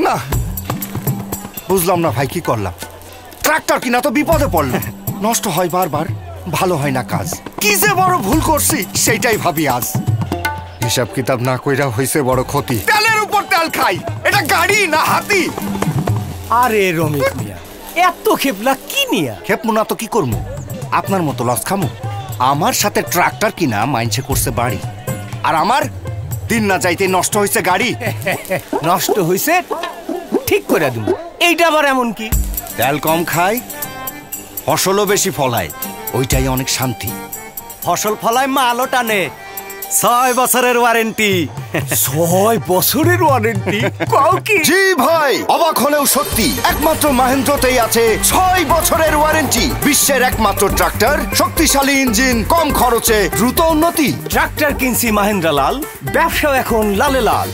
না বুঝলাম না ভাই, কি করলাম? ট্রাক্টর কিনা তো বিপদে পড়লাম, নষ্ট হয় বারবার, ভালো হয় না কাজ। কি যে বড় ভুল করছি সেইটাই ভাবি আজ। হিসাব কিতাব না কইরা হইছে বড় ক্ষতি। তেলের উপর তেল খাই, এটা গাড়ি না হাতি? আরে রমেশ মিয়া, এত খেপলা কি নিয়া? খেপমু না তো কি করবো? আপনার মতো লস খামু? আমার সাথে ট্রাক্টর কিনা মাইনছে করছে বাড়ি, আর আমার দিন না যাইতে নষ্ট হয়েছে গাড়ি। নষ্ট হয়েছে ঠিক করে দেব, এইটা আবার এমন কি? তেল কম খায়, ফসলও বেশি ফলায়, ওইটাই অনেক শান্তি। ফসল ফলায় মালও টানে, 6 বছরের ওয়ারেন্টি। 6 বছরের ওয়ারেন্টি? জি ভাই, অবাক হলেও সত্যি, একমাত্র মহেন্দ্রতেই আছে 6 বছরের ওয়ারেন্টি। বিশ্বের একমাত্র ট্রাক্টর, শক্তিশালী ইঞ্জিন, কম খরচে দ্রুত উন্নতি। ট্রাক্টর কিনছি মাহেন্দ্রা লাল, ব্যবসা এখন লালে লাল।